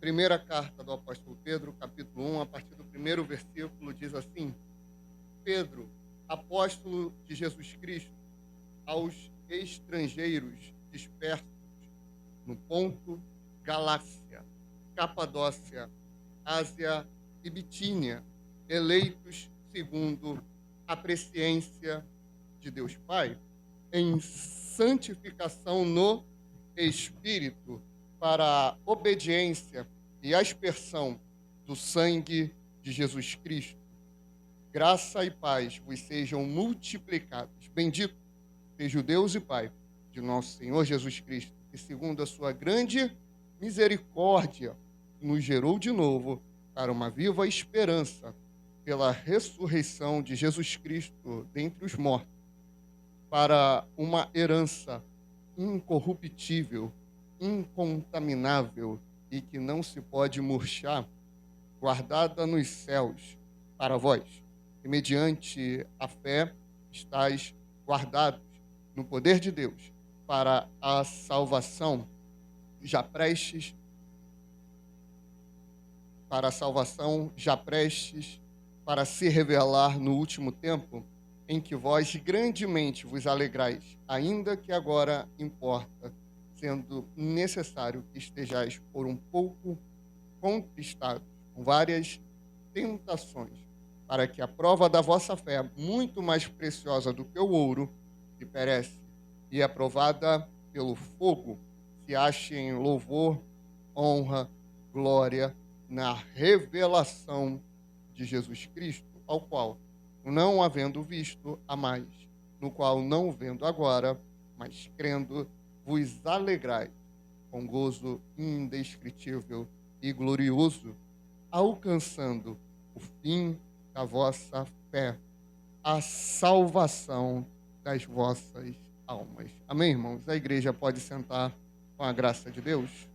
Primeira carta do apóstolo Pedro, capítulo 1, a partir do primeiro versículo, diz assim: Pedro, apóstolo de Jesus Cristo, aos estrangeiros dispersos no Ponto, Galácia, Capadócia, Ásia e Bitínia, eleitos segundo a presciência de Deus Pai, em santificação no Espírito, para a obediência e aspersão do sangue de Jesus Cristo. Graça e paz vos sejam multiplicados. Bendito seja o Deus e Pai de nosso Senhor Jesus Cristo, que segundo a sua grande misericórdia nos gerou de novo para uma viva esperança pela ressurreição de Jesus Cristo dentre os mortos, para uma herança incorruptível, incontaminável e que não se pode murchar, guardada nos céus para vós, e mediante a fé estáis guardados no poder de Deus para a salvação, já prestes para se revelar no último tempo, em que vós grandemente vos alegrais, ainda que agora importa, sendo necessário que estejais por um pouco contristados com várias tentações, para que a prova da vossa fé, muito mais preciosa do que o ouro, que perece e é provada pelo fogo, se ache em louvor, honra, glória, na revelação de Jesus Cristo, ao qual, não havendo visto a mais, no qual não vendo agora, mas crendo, vos alegrais com gozo indescritível e glorioso, alcançando o fim da vossa fé, a salvação das vossas almas. Amém, irmãos? A igreja pode sentar com a graça de Deus.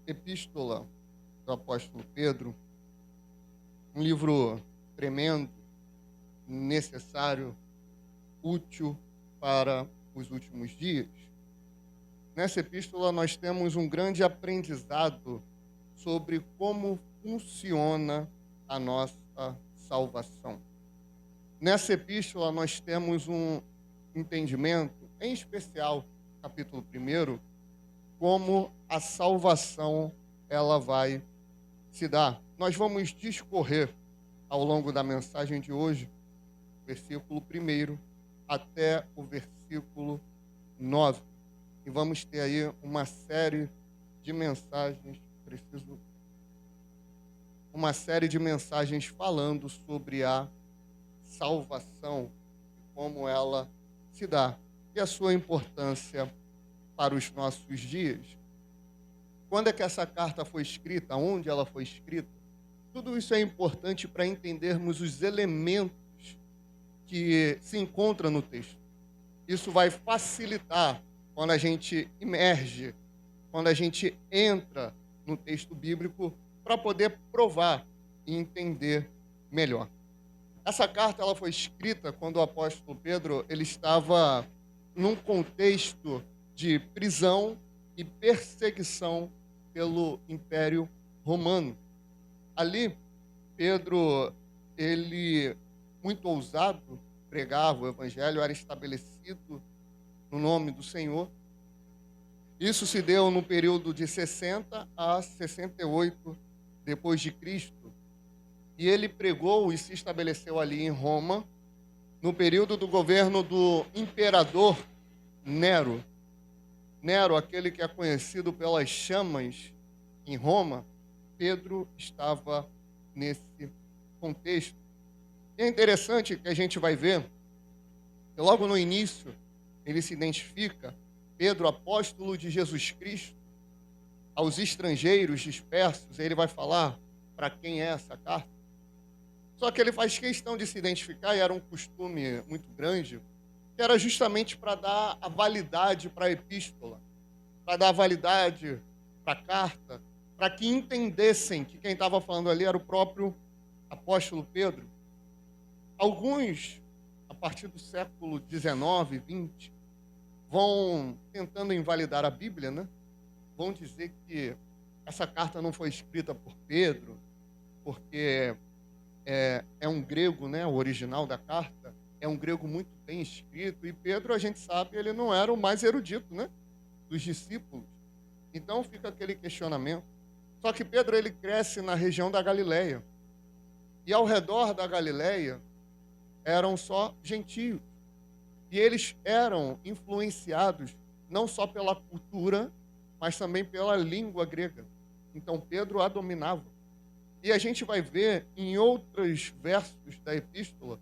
Epístola do apóstolo Pedro, um livro tremendo, necessário, útil para os últimos dias. Nessa epístola nós temos um grande aprendizado sobre como funciona a nossa salvação. Nessa epístola nós temos um entendimento, em especial, capítulo 1, como a salvação ela vai se dar. Nós vamos discorrer ao longo da mensagem de hoje, versículo 1 até o versículo 9. E vamos ter aí uma série de mensagens, uma série de mensagens falando sobre a salvação, como ela se dá e a sua importância para os nossos dias. Quando é que essa carta foi escrita? Onde ela foi escrita? Tudo isso é importante para entendermos os elementos que se encontram no texto. Isso vai facilitar quando a gente imerge, quando a gente entra no texto bíblico para poder provar e entender melhor. Essa carta ela foi escrita quando o apóstolo Pedro ele estava num contexto de prisão e perseguição pelo Império Romano. Ali, Pedro, ele, muito ousado, pregava o evangelho, era estabelecido no nome do Senhor. Isso se deu no período de 60 a 68 depois de Cristo. E ele pregou e se estabeleceu ali em Roma, no período do governo do imperador Nero. Nero, aquele que é conhecido pelas chamas em Roma, Pedro estava nesse contexto. E é interessante que a gente vai ver que logo no início ele se identifica, Pedro, apóstolo de Jesus Cristo, aos estrangeiros dispersos, ele vai falar para quem é essa carta. Só que ele faz questão de se identificar, e era um costume muito grande, que era justamente para dar a validade para a epístola, para dar a validade para a carta, para que entendessem que quem estava falando ali era o próprio apóstolo Pedro. Alguns, a partir do século XIX, XX, vão tentando invalidar a Bíblia, né? Vão dizer que essa carta não foi escrita por Pedro, porque é um grego, né? O original da carta é um grego muito bem escrito, e Pedro, a gente sabe, ele não era o mais erudito, né? Dos discípulos. Então fica aquele questionamento. Só que Pedro, ele cresce na região da Galileia. E ao redor da Galileia eram só gentios. E eles eram influenciados não só pela cultura, mas também pela língua grega. Então Pedro a dominava. E a gente vai ver em outros versos da epístola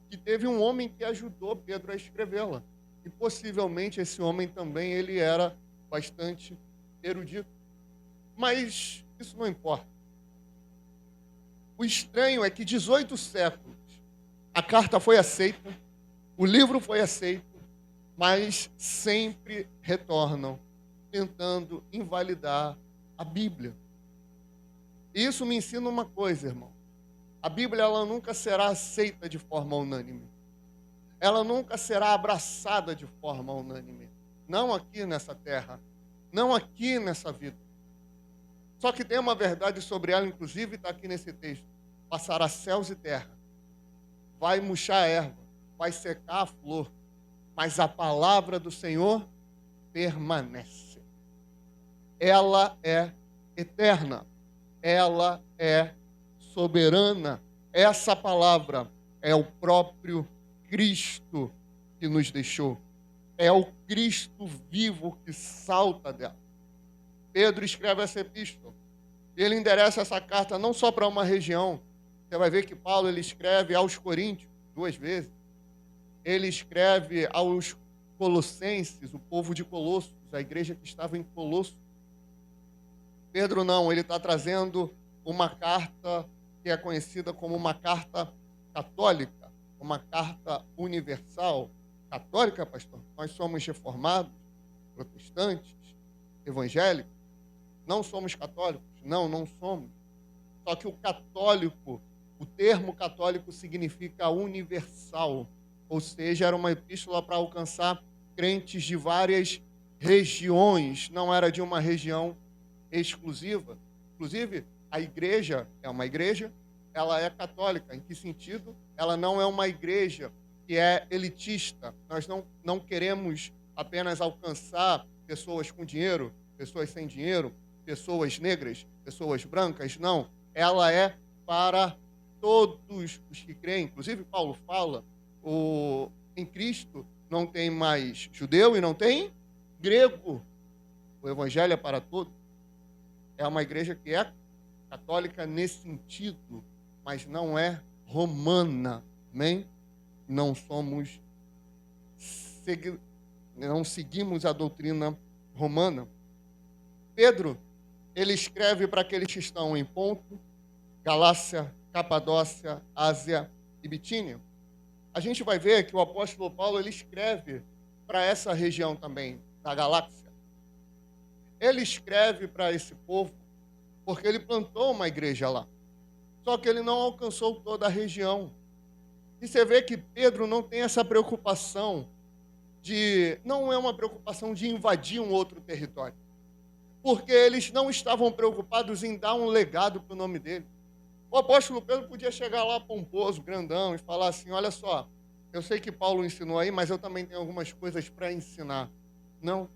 que teve um homem que ajudou Pedro a escrevê-la. E possivelmente esse homem também ele era bastante erudito. Mas isso não importa. O estranho é que 18 séculos a carta foi aceita, o livro foi aceito, mas sempre retornam tentando invalidar a Bíblia. Isso me ensina uma coisa, irmão. A Bíblia ela nunca será aceita de forma unânime. Ela nunca será abraçada de forma unânime. Não aqui nessa terra, não aqui nessa vida. Só que tem uma verdade sobre ela, inclusive está aqui nesse texto. Passará céus e terra, vai murchar a erva, vai secar a flor, mas a palavra do Senhor permanece. Ela é eterna, ela é soberana. Essa palavra é o próprio Cristo que nos deixou. É o Cristo vivo que salta dela. Pedro escreve essa epístola. Ele endereça essa carta não só para uma região. Você vai ver que Paulo ele escreve aos Coríntios 2 vezes. Ele escreve aos Colossenses, o povo de Colossos, a igreja que estava em Colosso. Pedro não, ele está trazendo uma carta que é conhecida como uma carta católica, uma carta universal. Católica, pastor? Nós somos reformados, protestantes, evangélicos. Não somos católicos? Não, não somos. Só que o católico, o termo católico significa universal, ou seja, era uma epístola para alcançar crentes de várias regiões, não era de uma região exclusiva. Inclusive, a igreja é uma igreja, ela é católica. Em que sentido? Ela não é uma igreja que é elitista. Nós não queremos apenas alcançar pessoas com dinheiro, pessoas sem dinheiro, pessoas negras, pessoas brancas. Não, ela é para todos os que creem. Inclusive, Paulo fala, em Cristo não tem mais judeu e não tem grego. O evangelho é para todos. É uma igreja que é católica nesse sentido, mas não é romana, amém? Não seguimos a doutrina romana. Pedro, ele escreve para aqueles que estão em Ponto, Galácia, Capadócia, Ásia e Bitínia. A gente vai ver que o apóstolo Paulo ele escreve para essa região também, da Galácia. Ele escreve para esse povo porque ele plantou uma igreja lá. Só que ele não alcançou toda a região. E você vê que Pedro não tem essa preocupação não é uma preocupação de invadir um outro território. Porque eles não estavam preocupados em dar um legado para o nome dele. O apóstolo Pedro podia chegar lá pomposo, grandão, e falar assim, olha só, eu sei que Paulo ensinou aí, mas eu também tenho algumas coisas para ensinar. Não.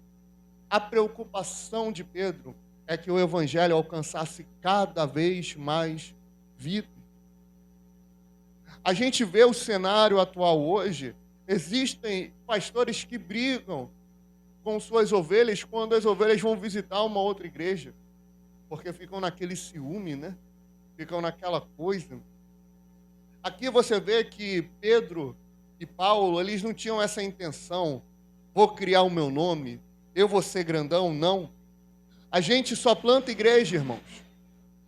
A preocupação de Pedro é que o evangelho alcançasse cada vez mais vidas. A gente vê o cenário atual hoje, existem pastores que brigam com suas ovelhas quando as ovelhas vão visitar uma outra igreja, porque ficam naquele ciúme, né? Ficam naquela coisa. Aqui você vê que Pedro e Paulo, eles não tinham essa intenção, vou criar o meu nome, eu vou ser grandão, não. A gente só planta igreja, irmãos.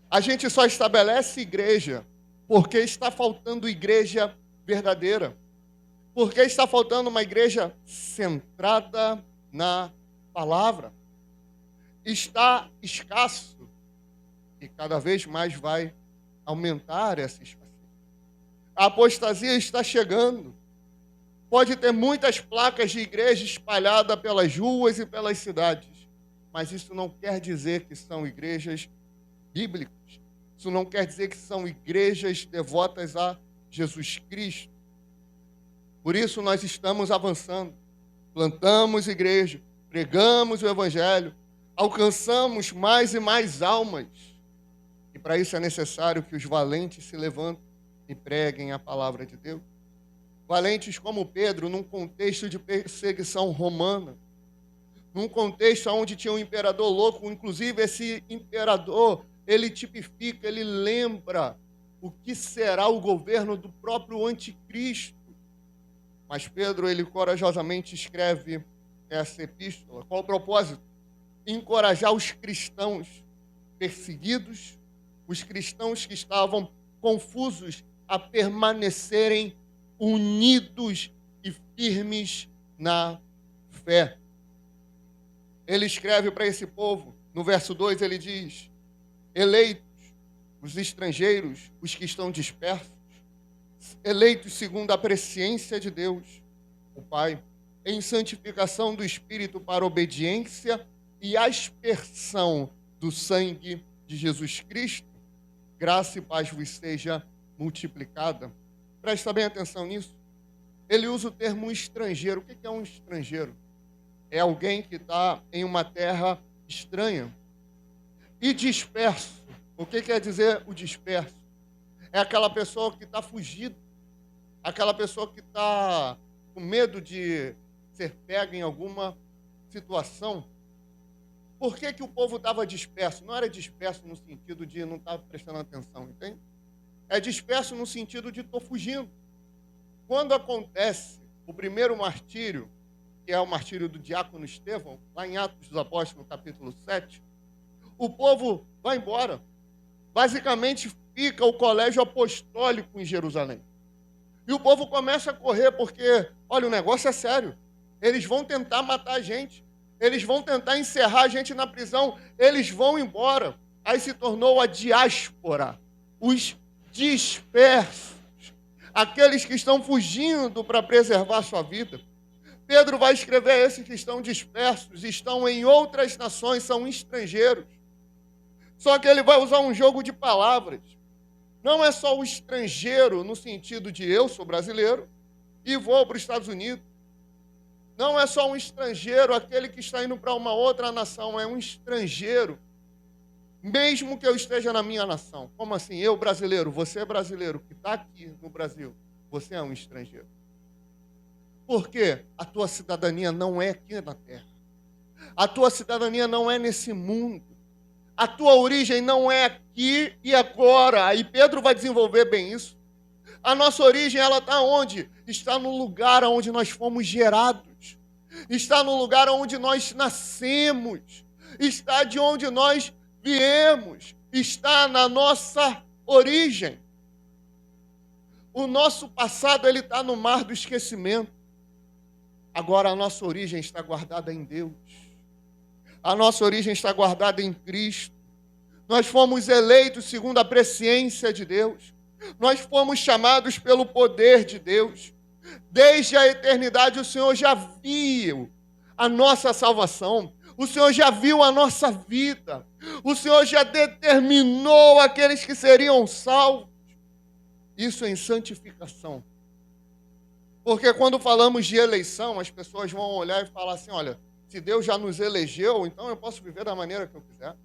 A gente só estabelece igreja porque está faltando igreja verdadeira. Porque está faltando uma igreja centrada na palavra. Está escasso e cada vez mais vai aumentar essa escassez. A apostasia está chegando. pode ter muitas placas de igreja espalhadas pelas ruas e pelas cidades, mas isso não quer dizer que são igrejas bíblicas. Isso não quer dizer que são igrejas devotas a Jesus Cristo. Por isso nós estamos avançando. Plantamos igreja, pregamos o evangelho, alcançamos mais e mais almas. E para isso é necessário que os valentes se levantem e preguem a palavra de Deus. Valentes como Pedro, num contexto de perseguição romana, num contexto onde tinha um imperador louco, inclusive esse imperador, ele tipifica, ele lembra o que será o governo do próprio anticristo. Mas Pedro, ele corajosamente escreve essa epístola. Qual o propósito? Encorajar os cristãos perseguidos, os cristãos que estavam confusos, a permanecerem unidos e firmes na fé. Ele escreve para esse povo, no verso 2 ele diz: eleitos, os estrangeiros, os que estão dispersos, eleitos segundo a presciência de Deus, o Pai, em santificação do Espírito para obediência e aspersão do sangue de Jesus Cristo, graça e paz vos seja multiplicada. Presta bem atenção nisso. Ele usa o termo estrangeiro. O que é um estrangeiro? É alguém que está em uma terra estranha. E disperso. O que quer dizer o disperso? É aquela pessoa que está fugida. Aquela pessoa que está com medo de ser pega em alguma situação. Por que o povo estava disperso? Não era disperso no sentido de não estar prestando atenção, entende? É disperso no sentido de estou fugindo. Quando acontece o primeiro martírio, que é o martírio do diácono Estevão, lá em Atos dos Apóstolos, capítulo 7, o povo vai embora. Basicamente fica o colégio apostólico em Jerusalém. E o povo começa a correr porque, olha, o negócio é sério. Eles vão tentar matar a gente. Eles vão tentar encerrar a gente na prisão. Eles vão embora. Aí se tornou a diáspora, os dispersos, aqueles que estão fugindo para preservar sua vida. Pedro vai escrever a esses que estão dispersos, estão em outras nações, são estrangeiros. Só que ele vai usar um jogo de palavras. Não é só o estrangeiro no sentido de eu sou brasileiro e vou para os Estados Unidos. Não é só um estrangeiro, aquele que está indo para uma outra nação, é um estrangeiro, mesmo que eu esteja na minha nação. Como assim? Eu, brasileiro, você é brasileiro, que está aqui no Brasil, você é um estrangeiro. Por quê? A tua cidadania não é aqui na terra. A tua cidadania não é nesse mundo. A tua origem não é aqui e agora. E Pedro vai desenvolver bem isso. A nossa origem, ela está onde? Está no lugar onde nós fomos gerados. Está no lugar onde nós nascemos. Está de onde nós viemos. Está na nossa origem. O nosso passado, ele está no mar do esquecimento. Agora a nossa origem está guardada em Deus. A nossa origem está guardada em Cristo. Nós fomos eleitos segundo a presciência de Deus. Nós fomos chamados pelo poder de Deus. Desde a eternidade o Senhor já viu a nossa salvação. O Senhor já viu a nossa vida. O Senhor já determinou aqueles que seriam salvos. Isso em santificação. Porque quando falamos de eleição, as pessoas vão olhar e falar assim, olha, se Deus já nos elegeu, então eu posso viver da maneira que eu quiser.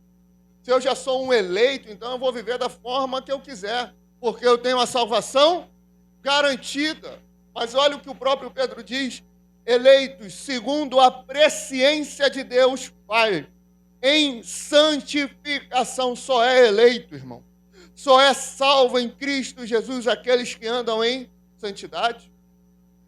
Se eu já sou um eleito, então eu vou viver da forma que eu quiser, porque eu tenho a salvação garantida. Mas olha o que o próprio Pedro diz, eleitos segundo a presciência de Deus Pai, em santificação. Só é eleito, irmão. Só é salvo em Cristo Jesus aqueles que andam em santidade.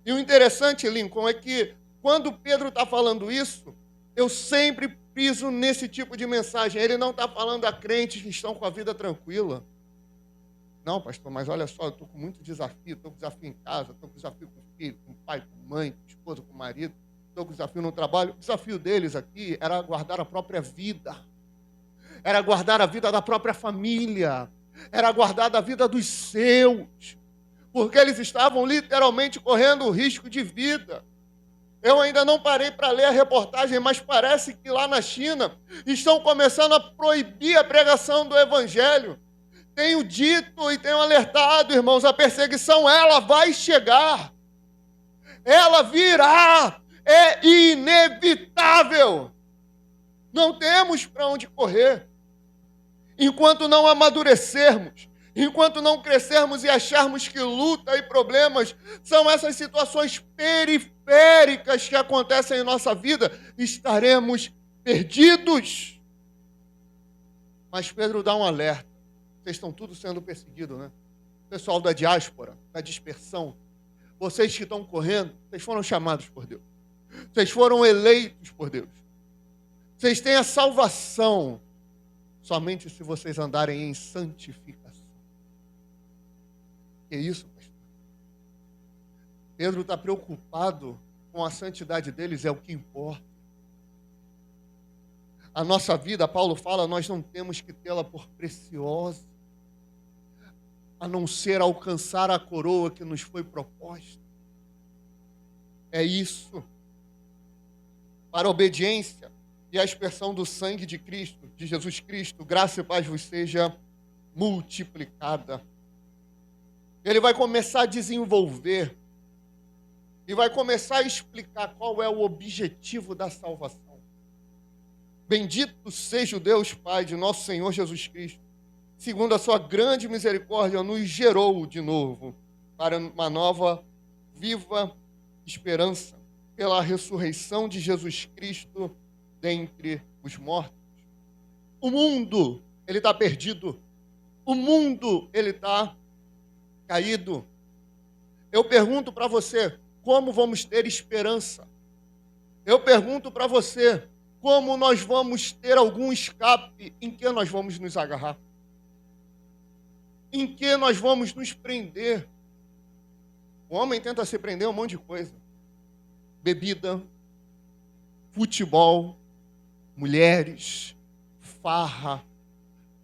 E o interessante, Lincoln, é que quando Pedro está falando isso, eu sempre piso nesse tipo de mensagem. Ele não está falando a crentes que estão com a vida tranquila. Não, pastor, mas olha só, eu estou com muito desafio. Estou com desafio em casa, estou com desafio com o filho, com o pai, com a mãe, com a esposa, com o marido. Estou com desafio no trabalho. O desafio deles aqui era guardar a própria vida. Era guardar a vida da própria família. Era guardar a vida dos seus. porque eles estavam literalmente correndo risco de vida. Eu ainda não parei para ler a reportagem, mas parece que lá na China estão começando a proibir a pregação do evangelho. Tenho dito e tenho alertado, irmãos, a perseguição, ela vai chegar. Ela virá. É inevitável. Não temos para onde correr. Enquanto não amadurecermos, enquanto não crescermos e acharmos que luta e problemas são essas situações periféricas que acontecem em nossa vida, estaremos perdidos. Mas Pedro dá um alerta. Vocês estão todos sendo perseguidos, né? Pessoal da diáspora, da dispersão, vocês que estão correndo, vocês foram chamados por Deus. Vocês foram eleitos por Deus. Vocês têm a salvação somente se vocês andarem em santificação. Que isso, pastor? Pedro está preocupado com a santidade deles, é o que importa. A nossa vida, Paulo fala, nós não temos que tê-la por preciosa, a não ser alcançar a coroa que nos foi proposta. É isso. Para a obediência e a expressão do sangue de Cristo, de Jesus Cristo, graça e paz vos seja multiplicada. Ele vai começar a desenvolver e vai começar a explicar qual é o objetivo da salvação. Bendito seja o Deus Pai de nosso Senhor Jesus Cristo, segundo a sua grande misericórdia, nos gerou de novo para uma nova, viva esperança, pela ressurreição de Jesus Cristo dentre os mortos. O mundo, ele está perdido. O mundo, ele está caído. Eu pergunto para você, como vamos ter esperança? Eu pergunto para você, como nós vamos ter algum escape? Em que nós vamos nos agarrar? Em que nós vamos nos prender? O homem tenta se prender a um monte de coisa. Bebida, futebol, mulheres, farra,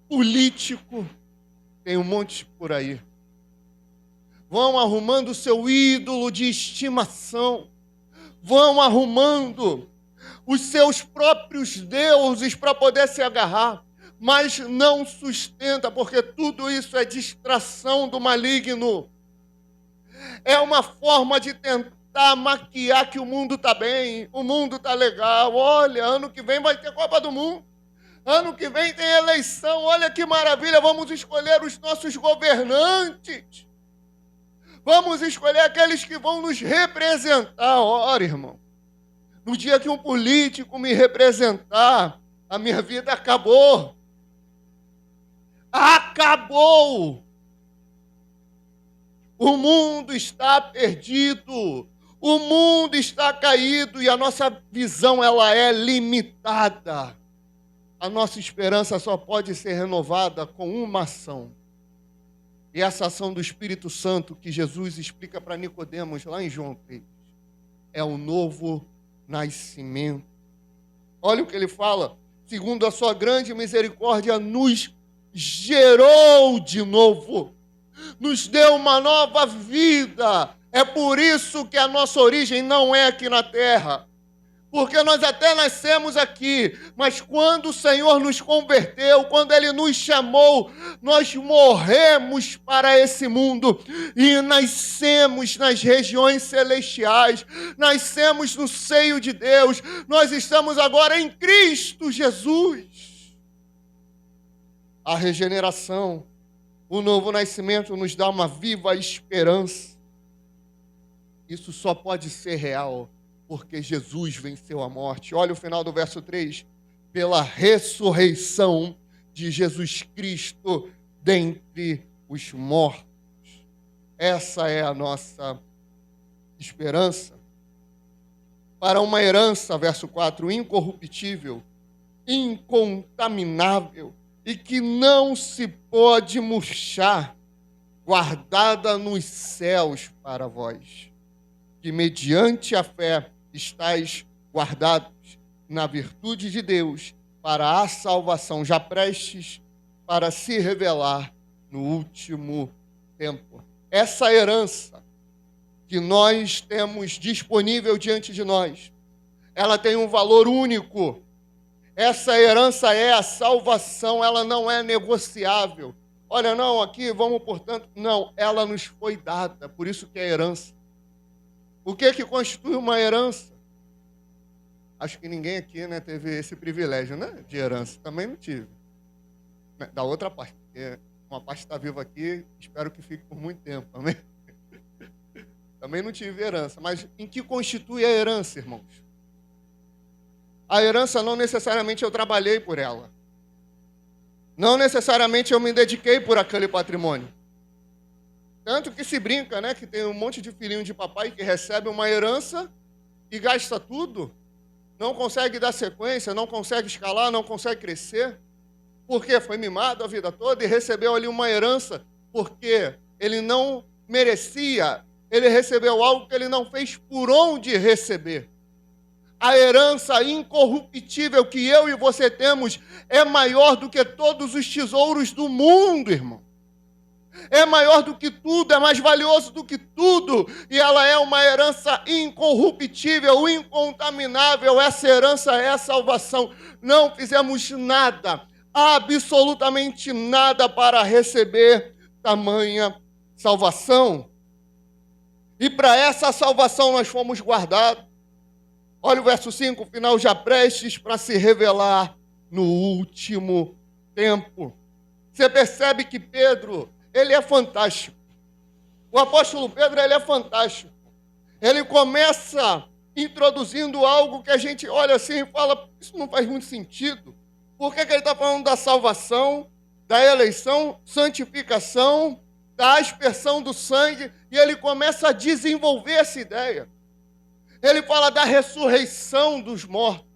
político, tem um monte por aí. Vão arrumando o seu ídolo de estimação, vão arrumando os seus próprios deuses para poder se agarrar, mas não sustenta, porque tudo isso é distração do maligno. É uma forma de tentar maquiar que o mundo está bem, o mundo está legal. Olha, ano que vem vai ter Copa do Mundo. Ano que vem tem eleição. Olha que maravilha, vamos escolher os nossos governantes. Vamos escolher aqueles que vão nos representar. Ora, irmão, no dia que um político me representar, a minha vida acabou. Acabou! O mundo está perdido, o mundo está caído e a nossa visão ela é limitada. A nossa esperança só pode ser renovada com uma ação. E essa ação do Espírito Santo que Jesus explica para Nicodemos lá em João 3, é o novo nascimento. Olha o que ele fala, segundo a sua grande misericórdia, nos gerou de novo. Nos deu uma nova vida. É por isso que a nossa origem não é aqui na terra. Porque nós até nascemos aqui, mas quando o Senhor nos converteu, quando Ele nos chamou, nós morremos para esse mundo e nascemos nas regiões celestiais, nascemos no seio de Deus, nós estamos agora em Cristo Jesus. A regeneração, o novo nascimento nos dá uma viva esperança. Isso só pode ser real porque Jesus venceu a morte. Olha o final do verso 3. Pela ressurreição de Jesus Cristo dentre os mortos. Essa é a nossa esperança. Para uma herança, verso 4, incorruptível, incontaminável, e que não se pode murchar, guardada nos céus para vós, que mediante a fé estáis guardados na virtude de Deus para a salvação, já prestes para se revelar no último tempo. essa herança que nós temos disponível diante de nós, ela tem um valor único. Essa herança é a salvação, ela não é negociável. Olha, não, aqui vamos, portanto, não, ela nos foi dada, por isso que é herança. O que constitui uma herança? Acho que ninguém aqui, né, teve esse privilégio, né, de herança. Também não tive. Da outra parte, porque uma parte está viva aqui, espero que fique por muito tempo, amém? Também não tive herança, mas em que constitui a herança, irmãos? A herança não necessariamente eu trabalhei por ela. Não necessariamente eu me dediquei por aquele patrimônio. Tanto que se brinca, né, que tem um monte de filhinho de papai que recebe uma herança e gasta tudo, não consegue dar sequência, não consegue escalar, não consegue crescer. Porque foi mimado a vida toda e recebeu ali uma herança, porque ele não merecia, ele recebeu algo que ele não fez por onde receber. A herança incorruptível que eu e você temos é maior do que todos os tesouros do mundo, irmão. É maior do que tudo, é mais valioso do que tudo. E ela é uma herança incorruptível, incontaminável. Essa herança é a salvação. Não fizemos nada, absolutamente nada para receber tamanha salvação. E para essa salvação nós fomos guardados. Olha o verso 5, o final já prestes para se revelar no último tempo. Você percebe que Pedro, ele é fantástico. O apóstolo Pedro, ele é fantástico. Ele começa introduzindo algo que a gente olha assim e fala, isso não faz muito sentido. Por que ele está falando da salvação, da eleição, santificação, da aspersão do sangue? E ele começa a desenvolver essa ideia. Ele fala da ressurreição dos mortos.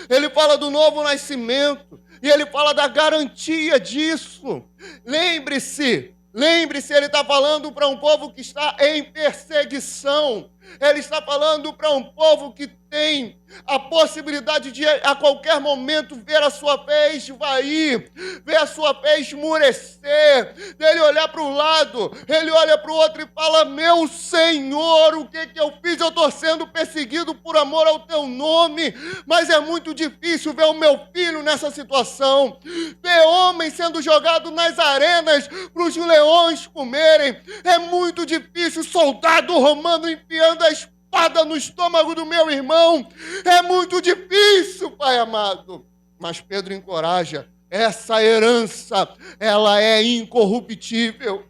Ele fala do novo nascimento. E ele fala da garantia disso. Lembre-se, ele está falando para um povo que está em perseguição. Ele está falando para um povo que tem a possibilidade de, a qualquer momento, ver a sua fé esvair, ver a sua fé esmurecer, dele olhar para um lado, ele olha para o outro e fala, meu Senhor, o que eu fiz? Eu estou sendo perseguido por amor ao teu nome, mas é muito difícil ver o meu filho nessa situação, ver homens sendo jogados nas arenas para os leões comerem, é muito difícil, soldado romano enfiando a espada no estômago do meu irmão, é muito difícil, Pai amado. Mas Pedro encoraja, essa herança, ela é incorruptível,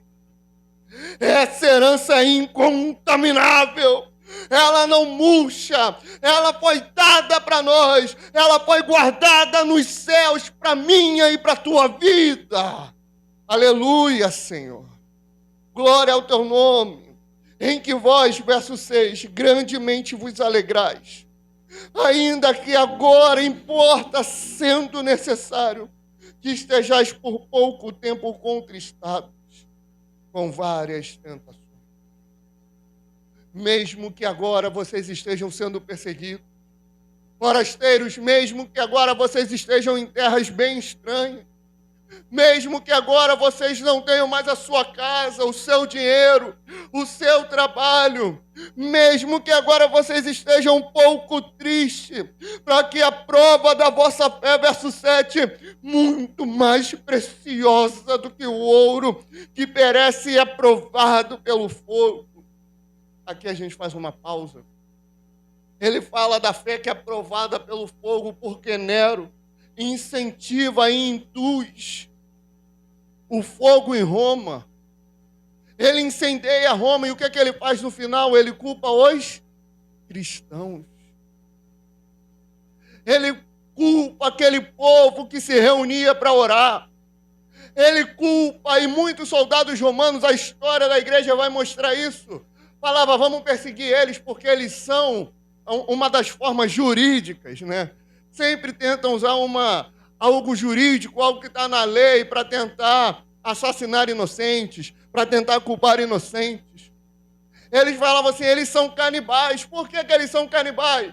essa herança é incontaminável, ela não murcha, ela foi dada para nós, ela foi guardada nos céus para minha e para a tua vida. Aleluia, Senhor. Glória ao teu nome. Em que vós, verso 6, grandemente vos alegrais, ainda que agora importa, sendo necessário, que estejais por pouco tempo contristados com várias tentações. Mesmo que agora vocês estejam sendo perseguidos, forasteiros, mesmo que agora vocês estejam em terras bem estranhas, mesmo que agora vocês não tenham mais a sua casa, o seu dinheiro, o seu trabalho, mesmo que agora vocês estejam um pouco tristes, para que a prova da vossa fé, verso 7, muito mais preciosa do que o ouro, que perece e é provado pelo fogo. Aqui a gente faz uma pausa. Ele fala da fé que é provada pelo fogo, porque Nero incentiva e induz o fogo em Roma. Ele incendeia Roma e o que ele faz no final? Ele culpa os cristãos. Ele culpa aquele povo que se reunia para orar. Ele culpa, e muitos soldados romanos, a história da igreja vai mostrar isso, falava, vamos perseguir eles porque eles são uma das formas jurídicas, né? Sempre tentam usar algo jurídico, algo que está na lei, para tentar assassinar inocentes, para tentar culpar inocentes. Eles falavam assim, eles são canibais. Por que eles são canibais?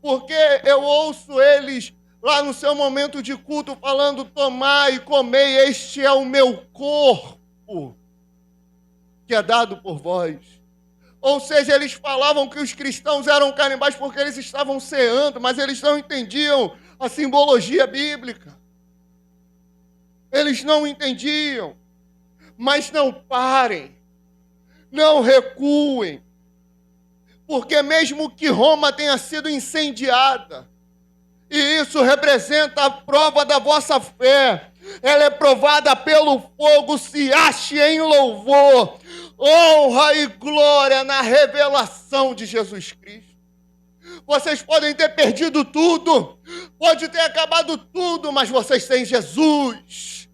Porque eu ouço eles lá no seu momento de culto falando, tomai e comei, este é o meu corpo, que é dado por vós. Ou seja, eles falavam que os cristãos eram canibais porque eles estavam ceando, mas eles não entendiam a simbologia bíblica. Eles não entendiam. Mas não parem, não recuem, porque mesmo que Roma tenha sido incendiada, e isso representa a prova da vossa fé, ela é provada pelo fogo, se ache em louvor, honra e glória na revelação de Jesus Cristo. Vocês podem ter perdido tudo, pode ter acabado tudo, mas vocês têm Jesus.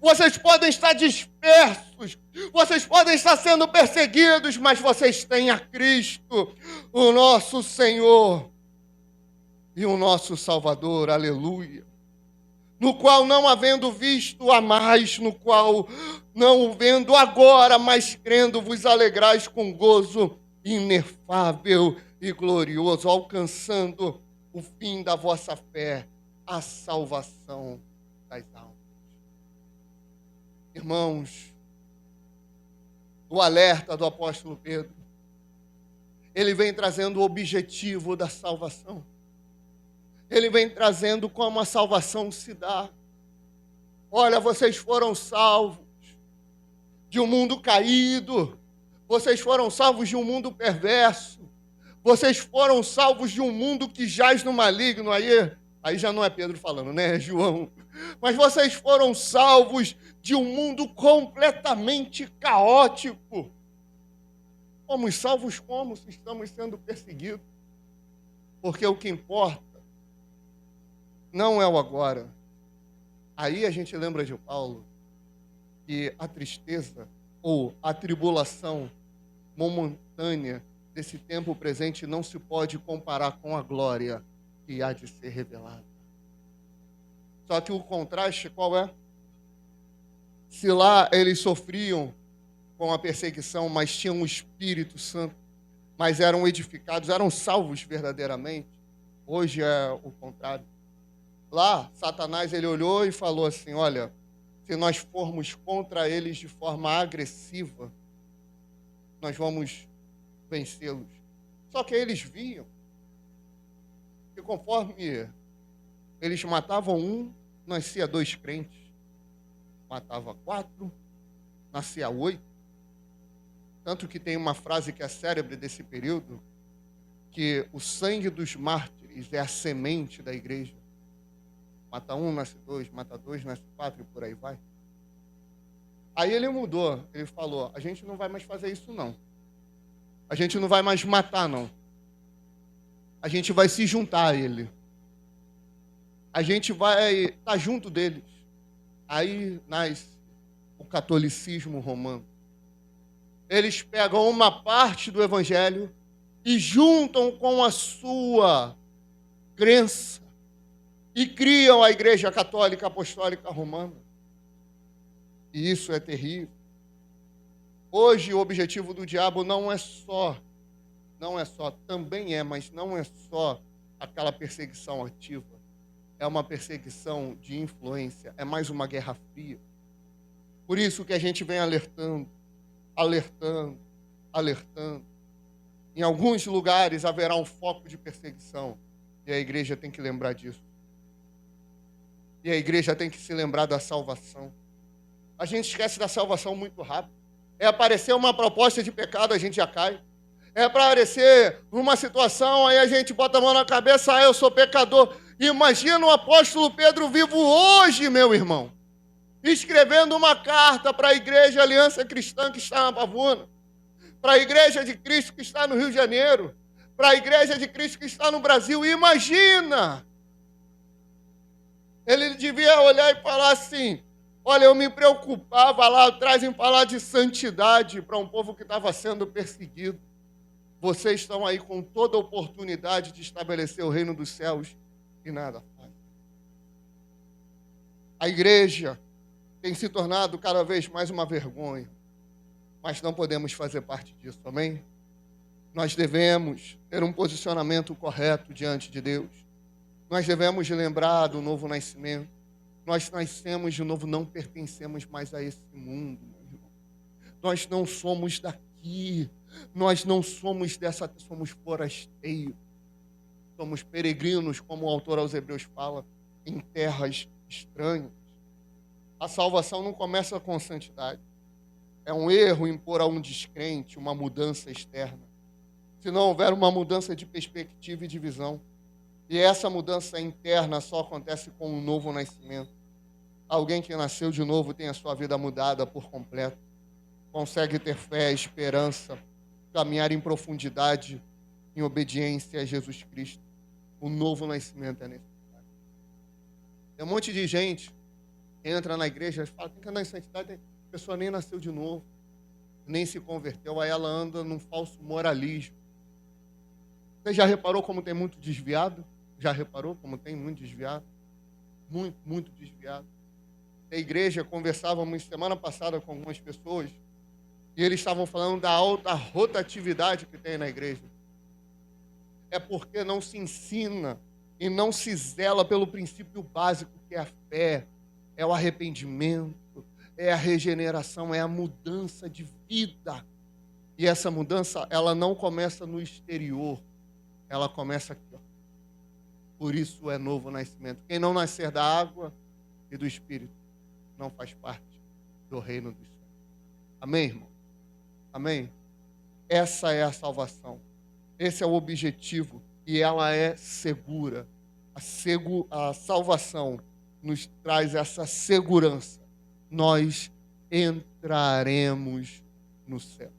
Vocês podem estar dispersos, vocês podem estar sendo perseguidos, mas vocês têm a Cristo, o nosso Senhor e o nosso Salvador, aleluia. No qual não havendo visto a mais, no qual não o vendo agora, mas crendo vos alegrais com gozo inefável e glorioso, alcançando o fim da vossa fé, a salvação das almas. Irmãos, o alerta do apóstolo Pedro, ele vem trazendo o objetivo da salvação. Ele vem trazendo como a salvação se dá. Olha, vocês foram salvos de um mundo caído, vocês foram salvos de um mundo perverso, vocês foram salvos de um mundo que jaz no maligno. Aí já não é Pedro falando, né? É João. Mas vocês foram salvos de um mundo completamente caótico. Fomos salvos como se estamos sendo perseguidos. Porque o que importa não é o agora. Aí a gente lembra de Paulo que a tristeza ou a tribulação momentânea desse tempo presente não se pode comparar com a glória que há de ser revelada. Só que o contraste qual é? Se lá eles sofriam com a perseguição, mas tinham o Espírito Santo, mas eram edificados, eram salvos verdadeiramente, hoje é o contrário. Lá, Satanás, ele olhou e falou assim, olha, se nós formos contra eles de forma agressiva, nós vamos vencê-los. Só que eles viam que conforme eles matavam um, nascia 2 crentes. Matava 4, nascia 8. Tanto que tem uma frase que é célebre desse período, que o sangue dos mártires é a semente da igreja. Mata 1, nasce 2, mata 2, nasce 4 e por aí vai. Aí ele mudou, ele falou, a gente não vai mais fazer isso não. A gente não vai mais matar não. A gente vai se juntar a ele. A gente vai estar junto deles. Aí nasce o catolicismo romano. Eles pegam uma parte do evangelho e juntam com a sua crença e criam a Igreja Católica Apostólica Romana. E isso é terrível. Hoje o objetivo do diabo também é, mas não é só aquela perseguição ativa. É uma perseguição de influência, é mais uma guerra fria. Por isso que a gente vem alertando. Em alguns lugares haverá um foco de perseguição, e a igreja tem que lembrar disso. E a igreja tem que se lembrar da salvação. A gente esquece da salvação muito rápido. É aparecer uma proposta de pecado, a gente já cai. É aparecer uma situação, aí a gente bota a mão na cabeça, eu sou pecador. Imagina o apóstolo Pedro vivo hoje, meu irmão, escrevendo uma carta para a igreja Aliança Cristã que está na Pavuna, para a igreja de Cristo que está no Rio de Janeiro, para a igreja de Cristo que está no Brasil. Imagina! Ele devia olhar e falar assim, olha, eu me preocupava lá atrás em falar de santidade para um povo que estava sendo perseguido. Vocês estão aí com toda a oportunidade de estabelecer o reino dos céus e nada faz. A igreja tem se tornado cada vez mais uma vergonha, mas não podemos fazer parte disso, amém? Nós devemos ter um posicionamento correto diante de Deus. Nós devemos lembrar do novo nascimento. Nós nascemos de novo, não pertencemos mais a esse mundo, meu irmão. Nós não somos daqui. Nós não somos dessa, somos forasteiros. Somos peregrinos, como o autor aos Hebreus fala, em terras estranhas. A salvação não começa com santidade. É um erro impor a um descrente uma mudança externa. Se não houver uma mudança de perspectiva e de visão. E essa mudança interna só acontece com um novo nascimento. Alguém que nasceu de novo tem a sua vida mudada por completo. Consegue ter fé, esperança, caminhar em profundidade, em obediência a Jesus Cristo. O novo nascimento é necessário. Tem um monte de gente que entra na igreja e fala, tem que andar em santidade, a pessoa nem nasceu de novo, nem se converteu, aí ela anda num falso moralismo. Você já reparou como tem muito desviado? Já reparou como tem muito desviado? Muito, muito desviado. Na igreja, conversávamos semana passada com algumas pessoas, e eles estavam falando da alta rotatividade que tem na igreja. É porque não se ensina e não se zela pelo princípio básico que é a fé, é o arrependimento, é a regeneração, é a mudança de vida. E essa mudança, ela não começa no exterior, ela começa aqui, ó. Por isso é novo nascimento. Quem não nascer da água e do Espírito não faz parte do reino dos céus. Amém, irmão? Amém? Essa é a salvação. Esse é o objetivo e ela é segura. A salvação nos traz essa segurança. Nós entraremos no céu.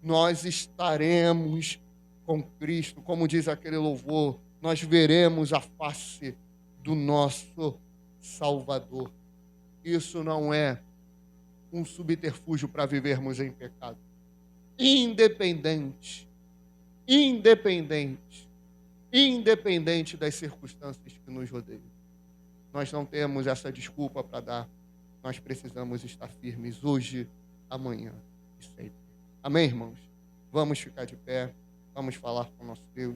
Nós estaremos com Cristo, como diz aquele louvor, nós veremos a face do nosso Salvador. Isso não é um subterfúgio para vivermos em pecado. Independente das circunstâncias que nos rodeiam. Nós não temos essa desculpa para dar. Nós precisamos estar firmes hoje, amanhã e sempre. Amém, irmãos? Vamos ficar de pé, vamos falar com o nosso Deus.